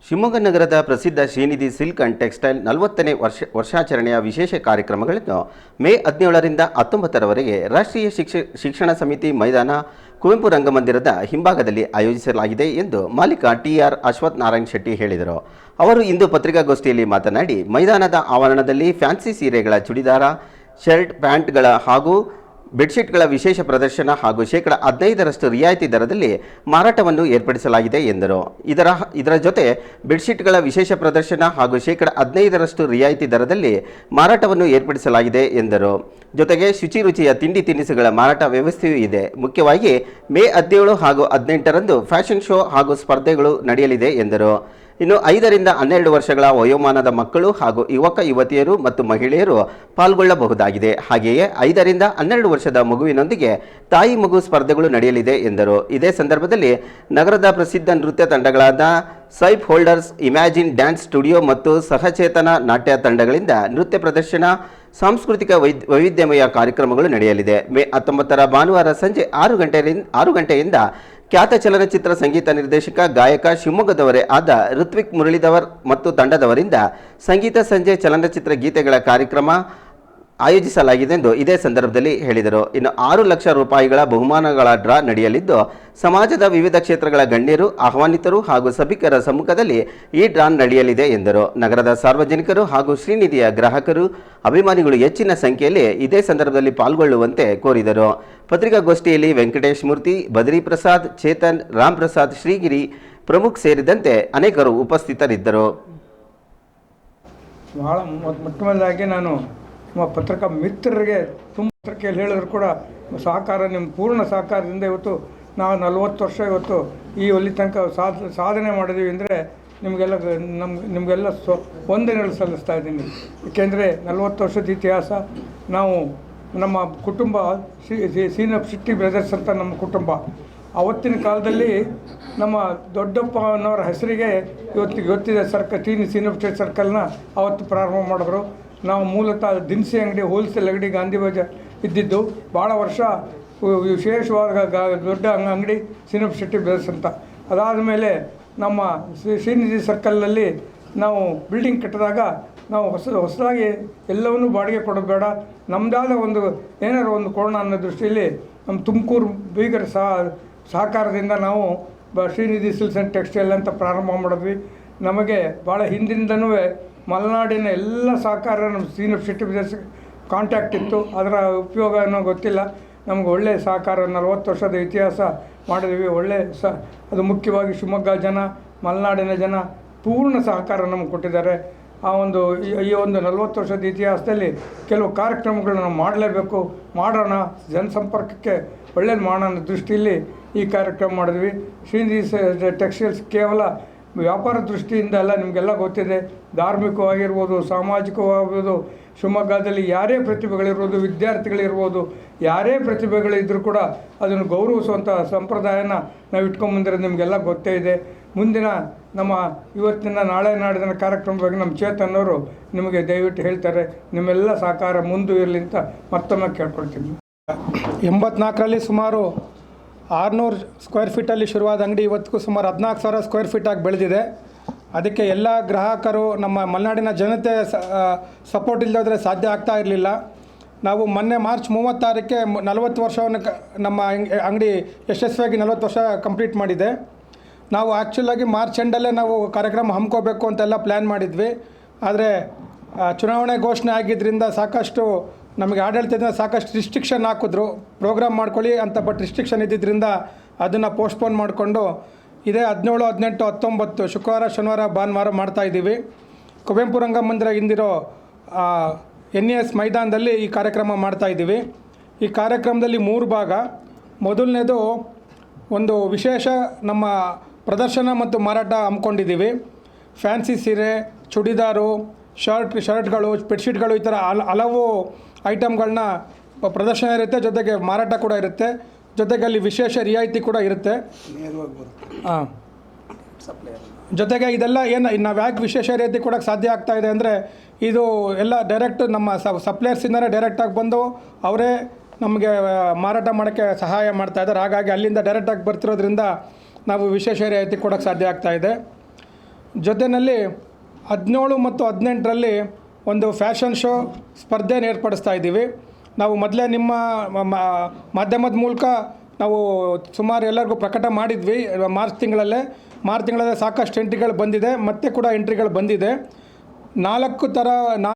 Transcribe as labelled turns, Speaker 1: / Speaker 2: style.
Speaker 1: ಶಿವಮೊಗ್ಗ ನಗರದ ಪ್ರಸಿದ್ಧ Srinidhi silk and textile 40ನೇ ವರ್ಷಾಚರಣೆಯ ವಿಶೇಷ ಕಾರ್ಯಕ್ರಮಗಳನ್ನು ಮೇ 17ರಿಂದ 19ರವರೆಗೆ ರಾಷ್ಟ್ರೀಯ ಶಿಕ್ಷಣ ಸಮಿತಿ ಮೈದಾನ ಕುವೆಂಪು ರಂಗಮಂದಿರದ ಹಿಂಭಾಗದಲ್ಲಿ ಆಯೋಜಿಸಲಾಗಿದೆ ಎಂದು ಮಾಲೀಕ ಟಿ.ಆರ್. ಅಶ್ವಥ್ ನಾರಾಯಣ್ ಶೆಟ್ಟಿ ಹೇಳಿದರು. ಅವರು ಇಂದು ಪತ್ರಿಕಾಗೋಷ್ಠಿಯಲ್ಲಿ ಮಾತನಾಡಿ, ಮೈದಾನದ ಆವರಣದಲ್ಲಿ ಫ್ಯಾನ್ಸಿ ಸೀರೆಗಳ, ಚೂಡಿದಾರ, ಶರ್ಟ್, ಪ್ಯಾಂಟ್ಗಳ ಹಾಗೂ ಬೆಡ್ಶೀಟ್ಗಳ ವಿಶೇಷ ಪ್ರದರ್ಶನ ಹಾಗೂ ಶೇಕಡ 15ರಷ್ಟು ರಿಯಾಯಿತಿ ದರದಲ್ಲಿ ಮಾರಾಟವನ್ನು ಏರ್ಪಡಿಸಲಾಗಿದೆ ಎಂದರು. ಇದರ ಜೊತೆ ಬೆಡ್ಶೀಟ್ಗಳ ವಿಶೇಷ ಪ್ರದರ್ಶನ ಹಾಗೂ ಶೇಕಡ 15ರಷ್ಟು ರಿಯಾಯಿತಿ ದರದಲ್ಲಿ ಮಾರಾಟವನ್ನು ಏರ್ಪಡಿಸಲಾಗಿದೆ ಎಂದರು. ಜೊತೆಗೆ ಶುಚಿ ರುಚಿಯ ತಿಂಡಿ ತಿನಿಸುಗಳ ಮಾರಾಟ ವ್ಯವಸ್ಥೆಯೂ ಇದೆ. ಮುಖ್ಯವಾಗಿ ಮೇ 17 ಹಾಗೂ 18ರಂದು ಫ್ಯಾಷನ್ ಶೋ ಹಾಗೂ ಸ್ಪರ್ಧೆಗಳು ನಡೆಯಲಿದೆ ಎಂದರು. ಇನ್ನು 5ರಿಂದ 12 ವರ್ಷಗಳ ವಯೋಮಾನದ ಮಕ್ಕಳು ಹಾಗೂ ಯುವಕ ಯುವತಿಯರು ಮತ್ತು ಮಹಿಳೆಯರು ಪಾಲ್ಗೊಳ್ಳಬಹುದಾಗಿದೆ. ಹಾಗೆಯೇ 5ರಿಂದ 12 ವರ್ಷದ ಮಗುವಿನೊಂದಿಗೆ ತಾಯಿ ಮಗು ಸ್ಪರ್ಧೆಗಳು ನಡೆಯಲಿದೆ ಎಂದರು. ಇದೇ ಸಂದರ್ಭದಲ್ಲಿ ನಗರದ ಪ್ರಸಿದ್ಧ ನೃತ್ಯ ತಂಡಗಳಾದ ಸೈಫ್ ಹೋಲ್ಡರ್ಸ್, ಇಮ್ಯಾಜಿನ್ ಡ್ಯಾನ್ಸ್ ಸ್ಟುಡಿಯೋ ಮತ್ತು ಸಹಚೇತನ ನಾಟ್ಯ ತಂಡಗಳಿಂದ ನೃತ್ಯ ಪ್ರದರ್ಶನ, ಸಾಂಸ್ಕೃತಿಕ ವೈವಿಧ್ಯಮಯ ಕಾರ್ಯಕ್ರಮಗಳು ನಡೆಯಲಿದೆ. ಮೇ 19ರ ಭಾನುವಾರ ಸಂಜೆ 6 ಗಂಟೆಯಿಂದ ಖ್ಯಾತ ಚಲನಚಿತ್ರ ಸಂಗೀತ ನಿರ್ದೇಶಕ, ಗಾಯಕ, ಶಿವಮೊಗ್ಗದವರೇ ಆದ ಋತ್ವಿಕ್ ಮುರಳೀಧರ್ ಮತ್ತು ತಂಡದವರಿಂದ ಸಂಗೀತ ಸಂಜೆ ಚಲನಚಿತ್ರ ಗೀತೆಗಳ ಕಾರ್ಯಕ್ರಮ ಆಯೋಜಿಸಲಾಗಿದೆ ಎಂದು ಇದೇ ಸಂದರ್ಭದಲ್ಲಿ ಹೇಳಿದರು. ಇನ್ನು 6 ಲಕ್ಷ ರೂಪಾಯಿಗಳ ಬಹುಮಾನಗಳ ಡ್ರಾ ನಡೆಯಲಿದ್ದು, ಸಮಾಜದ ವಿವಿಧ ಕ್ಷೇತ್ರಗಳ ಗಣ್ಯರು, ಆಹ್ವಾನಿತರು ಹಾಗೂ ಸಭಿಕರ ಸಮ್ಮುಖದಲ್ಲಿ ಈ ಡ್ರಾ ನಡೆಯಲಿದೆ ಎಂದರು. ನಗರದ ಸಾರ್ವಜನಿಕರು ಹಾಗೂ ಶ್ರೀನಿಧಿಯ ಗ್ರಾಹಕರು, ಅಭಿಮಾನಿಗಳು ಹೆಚ್ಚಿನ ಸಂಖ್ಯೆಯಲ್ಲಿ ಇದೇ ಸಂದರ್ಭದಲ್ಲಿ ಪಾಲ್ಗೊಳ್ಳುವಂತೆ ಕೋರಿದರು. ಪತ್ರಿಕಾಗೋಷ್ಠಿಯಲ್ಲಿ ವೆಂಕಟೇಶ್ ಮೂರ್ತಿ, ಬದ್ರಿ ಪ್ರಸಾದ್, ಚೇತನ್, ರಾಮ್ ಪ್ರಸಾದ್, ಶ್ರೀಗಿರಿ ಪ್ರಮುಖ್ ಸೇರಿದಂತೆ ಅನೇಕರು ಉಪಸ್ಥಿತರಿದ್ದರು.
Speaker 2: ಬಹಳ ಮೊಟ್ಟಮೊದಲಾಗಿ ನಾನು ನಮ್ಮ ಪತ್ರಿಕಾ ಮಿತ್ರರಿಗೆ ತುಂಬ ಪತ್ರಿಕೆಯಲ್ಲಿ ಹೇಳಿದ್ರು ಕೂಡ ಸಹಕಾರ, ನಿಮ್ಮ ಪೂರ್ಣ ಸಹಕಾರದಿಂದ ಇವತ್ತು ನಾವು 40 ವರ್ಷ ಇವತ್ತು ಈ ಒಲ್ಲಿ ತನಕ ಸಾಧನೆ ಮಾಡಿದ್ದೀವಿ ಅಂದರೆ ನಿಮಗೆಲ್ಲ ವಂದನೆಗಳು ಸಲ್ಲಿಸ್ತಾ ಇದ್ದೀನಿ. ಏಕೆಂದರೆ 40 ವರ್ಷದ ಇತಿಹಾಸ. ನಾವು ನಮ್ಮ ಕುಟುಂಬ ಸೀನಪ್ ಶೆಟ್ಟಿ ಬ್ರದರ್ಸ್ ಅಂತ ನಮ್ಮ ಕುಟುಂಬ. ಆವತ್ತಿನ ಕಾಲದಲ್ಲಿ ನಮ್ಮ ದೊಡ್ಡಪ್ಪನವರ ಹೆಸರಿಗೆ ಇವತ್ತಿದೆ ಸೀನಪ್ ಶೆಟ್ಟಿ ಸರ್ಕಲ್ನ ಅವತ್ತು ಪ್ರಾರಂಭ ಮಾಡಿದ್ರು. ನಾವು ಮೂಲತಃ ದಿನಸಿ ಅಂಗಡಿ, ಹೋಲ್ಸೇಲ್ ಅಂಗಡಿ ಗಾಂಧಿ ಬಜಾರ್ ಇದ್ದಿದ್ದು. ಭಾಳ ವರ್ಷ ವಿಶೇಷವಾದ ದೊಡ್ಡ ಅಂಗಡಿ ಸೀನಪ್ ಶೆಟ್ಟಿ ಬ್ರದರ್ಸ್ ಅಂತ. ಅದಾದ ಮೇಲೆ ನಮ್ಮ ಶ್ರೀನಿಧಿ ಸರ್ಕಲ್ನಲ್ಲಿ ನಾವು ಬಿಲ್ಡಿಂಗ್ ಕಟ್ಟಿದಾಗ ನಾವು ಹೊಸದಾಗಿ ಎಲ್ಲವನ್ನೂ ಬಾಡಿಗೆ ಕೊಡೋದು ಬೇಡ, ನಮ್ಮದಾದ ಏನಾರು ಒಂದು ಕೊಡೋಣ ಅನ್ನೋ ದೃಷ್ಟಿಯಲ್ಲಿ ನಮ್ಮ ತುಮಕೂರು ಬೀಗರ ಸಹಕಾರದಿಂದ ನಾವು ಶ್ರೀನಿಧಿ ಸಿಲ್ಕ್ಸ್ ಆ್ಯಂಡ್ ಟೆಕ್ಸ್ಟೈಲ್ ಅಂತ ಪ್ರಾರಂಭ ಮಾಡಿದ್ವಿ. ನಮಗೆ ಭಾಳ ಹಿಂದಿಂದನೂ ಮಲೆನಾಡಿನ ಎಲ್ಲ ಸಹಕಾರ ನಮ್ಮ ಸೀನಪ್ ಶೆಟ್ಟಿ ಬ್ರದರ್ಸ್ ಕಾಂಟ್ಯಾಕ್ಟ್ ಇತ್ತು. ಅದರ ಉಪಯೋಗ ಏನೋ ಗೊತ್ತಿಲ್ಲ. ನಮ್ಗೆ ಒಳ್ಳೆಯ ಸಹಕಾರ, 40 ವರ್ಷದ ಇತಿಹಾಸ ಮಾಡಿದ್ವಿ. ಅದು ಮುಖ್ಯವಾಗಿ ಶಿವಮೊಗ್ಗ ಜನ, ಮಲೆನಾಡಿನ ಜನ ಪೂರ್ಣ ಸಹಕಾರ ನಮಗೆ ಕೊಟ್ಟಿದ್ದಾರೆ. ಈ ಒಂದು 40 ವರ್ಷದ ಇತಿಹಾಸದಲ್ಲಿ ಕೆಲವು ಕಾರ್ಯಕ್ರಮಗಳನ್ನ ನಾವು ಮಾಡಲೇಬೇಕು, ಮಾಡೋಣ, ಜನಸಂಪರ್ಕಕ್ಕೆ ಒಳ್ಳೇದು ಮಾಡೋಣ ಅನ್ನೋ ದೃಷ್ಟಿಯಲ್ಲಿ ಈ ಕಾರ್ಯಕ್ರಮ ಮಾಡಿದ್ವಿ. ಶ್ರೀನಿಧಿ ಟೆಕ್ಸ್ಟೈಲ್ಸ್ ಕೇವಲ ವ್ಯಾಪಾರ ದೃಷ್ಟಿಯಿಂದ ಅಲ್ಲ, ನಿಮಗೆಲ್ಲ ಗೊತ್ತಿದೆ, ಧಾರ್ಮಿಕವಾಗಿರ್ಬೋದು, ಸಾಮಾಜಿಕವಾಗಿರ್ಬೋದು, ಶಿವಮೊಗ್ಗದಲ್ಲಿ ಯಾರೇ ಪ್ರತಿಭೆಗಳಿರ್ಬೋದು, ವಿದ್ಯಾರ್ಥಿಗಳಿರ್ಬೋದು, ಯಾರೇ ಪ್ರತಿಭೆಗಳಿದ್ದರೂ ಕೂಡ ಅದನ್ನು ಗೌರವಿಸುವಂಥ ಸಂಪ್ರದಾಯನ ನಾವು ಇಟ್ಕೊಂಬಂದಿರೋದು ನಿಮಗೆಲ್ಲ ಗೊತ್ತೇ ಇದೆ. ಮುಂದಿನ ನಮ್ಮ ಇವತ್ತಿನ ನಾಳೆ ನಾಡಿನ ಕಾರ್ಯಕ್ರಮದ ಬಗ್ಗೆ ನಮ್ಮ ಚೇತನ್ ಅವರು ನಿಮಗೆ ದಯವಿಟ್ಟು ಹೇಳ್ತಾರೆ. ನಿಮ್ಮೆಲ್ಲ ಸಹಕಾರ ಮುಂದೆ ಇರಲಿ ಅಂತ ಮತ್ತೊಮ್ಮೆ ಕೇಳ್ಕೊಳ್ತೀನಿ.
Speaker 3: 84ರಲ್ಲಿ ಸುಮಾರು 600 ಸ್ಕ್ವೇರ್ ಫೀಟಲ್ಲಿ ಶುರುವಾದ ಅಂಗಡಿ ಇವತ್ತಿಗೂ ಸುಮಾರು 14,000 ಸ್ಕ್ವೇರ್ ಫೀಟಾಗಿ ಬೆಳೆದಿದೆ. ಅದಕ್ಕೆ ಎಲ್ಲ ಗ್ರಾಹಕರು, ನಮ್ಮ ಮಲೆನಾಡಿನ ಜನತೆ ಸಪೋರ್ಟ್ ಇಲ್ಲದ್ರೆ ಸಾಧ್ಯ ಆಗ್ತಾ ಇರಲಿಲ್ಲ. ನಾವು ಮೊನ್ನೆ ಮಾರ್ಚ್ 36ಕ್ಕೆ 40 ವರ್ಷವನ್ನು ನಮ್ಮ ಅಂಗಡಿ ಯಶಸ್ವಿಯಾಗಿ 40 ವರ್ಷ ಕಂಪ್ಲೀಟ್ ಮಾಡಿದೆ. ನಾವು ಆ್ಯಕ್ಚುಲಾಗಿ ಮಾರ್ಚ್ ಎಂಡಲ್ಲೇ ನಾವು ಕಾರ್ಯಕ್ರಮ ಹಮ್ಮಿಕೋಬೇಕು ಅಂತೆಲ್ಲ ಪ್ಲ್ಯಾನ್ ಮಾಡಿದ್ವಿ. ಆದರೆ ಚುನಾವಣೆ ಘೋಷಣೆ ಆಗಿದ್ದರಿಂದ ಸಾಕಷ್ಟು ನಮಗೆ ಆಡಳಿತದಿಂದ ಸಾಕಷ್ಟು ರಿಸ್ಟ್ರಿಕ್ಷನ್ ಹಾಕಿದ್ರು, ಪ್ರೋಗ್ರಾಮ್ ಮಾಡ್ಕೊಳ್ಳಿ ಅಂತ. ಬಟ್ ರಿಸ್ಟ್ರಿಕ್ಷನ್ ಇದ್ದಿದ್ದರಿಂದ ಅದನ್ನು ಪೋಸ್ಟ್ಪೋನ್ ಮಾಡಿಕೊಂಡು ಇದೇ 17, 18, 19 ಶುಕ್ರವಾರ, ಶನಿವಾರ, ಭಾನುವಾರ ಮಾಡ್ತಾಯಿದ್ದೀವಿ. ಕುವೆಂಪು ರಂಗಮಂದಿರ ಹಿಂದಿರೋ NES ಮೈದಾನದಲ್ಲಿ ಈ ಕಾರ್ಯಕ್ರಮ ಮಾಡ್ತಾಯಿದ್ದೀವಿ. ಈ ಕಾರ್ಯಕ್ರಮದಲ್ಲಿ 3 ಭಾಗ. ಮೊದಲನೇದು ಒಂದು ವಿಶೇಷ ನಮ್ಮ ಪ್ರದರ್ಶನ ಮತ್ತು ಮಾರಾಟ ಹಮ್ಮಿಕೊಂಡಿದ್ದೀವಿ. ಫ್ಯಾನ್ಸಿ ಸೀರೆ, ಚೂಡಿದಾರು, ಶರ್ಟ್ಗಳು, ಬೆಡ್ಶೀಟ್ಗಳು, ಈ ಥರ ಹಲವು ಐಟಮ್ಗಳನ್ನ ಪ್ರದರ್ಶನ ಇರುತ್ತೆ, ಜೊತೆಗೆ ಮಾರಾಟ ಕೂಡ ಇರುತ್ತೆ. ಜೊತೆಗೆ ಅಲ್ಲಿ ವಿಶೇಷ ರಿಯಾಯಿತಿ ಕೂಡ ಇರುತ್ತೆ. ಜೊತೆಗೆ ಇದೆಲ್ಲ ನಾವು ಯಾಕೆ ವಿಶೇಷ ರಿಯಾಯಿತಿ ಕೊಡೋಕ್ಕೆ ಸಾಧ್ಯ ಆಗ್ತಾ ಇದೆ ಅಂದರೆ, ಇದು ಎಲ್ಲ ಡೈರೆಕ್ಟ್ ನಮ್ಮ ಸಪ್ಲೈಯರ್ಸಿಂದಲೇ ಡೈರೆಕ್ಟಾಗಿ ಬಂದು ಅವರೇ ನಮಗೆ ಮಾರಾಟ ಮಾಡೋಕ್ಕೆ ಸಹಾಯ ಮಾಡ್ತಾಯಿದ್ದಾರೆ. ಹಾಗಾಗಿ ಅಲ್ಲಿಂದ ಡೈರೆಕ್ಟಾಗಿ ಬರ್ತಿರೋದ್ರಿಂದ ನಾವು ವಿಶೇಷ ರಿಯಾಯಿತಿ ಕೊಡೋಕ್ಕೆ ಸಾಧ್ಯ ಆಗ್ತಾಯಿದೆ. ಜೊತೆಯಲ್ಲಿ 17 ಮತ್ತು 18ರಲ್ಲಿ ಒಂದು ಫ್ಯಾಷನ್ ಶೋ ಸ್ಪರ್ಧೆಯನ್ನು ಏರ್ಪಡಿಸ್ತಾ ಇದ್ದೀವಿ. ನಾವು ಮೊದಲೇ ನಿಮ್ಮ ಮಾಧ್ಯಮದ ಮೂಲಕ ನಾವು ಸುಮಾರು ಎಲ್ಲರಿಗೂ ಪ್ರಕಟ ಮಾಡಿದ್ವಿ. ಮಾರ್ಚ್ ತಿಂಗಳಲ್ಲೇ ಸಾಕಷ್ಟು ಎಂಟ್ರಿಗಳು ಬಂದಿದೆ, ಮತ್ತೆ ಕೂಡ ಎಂಟ್ರಿಗಳು ಬಂದಿದೆ. 4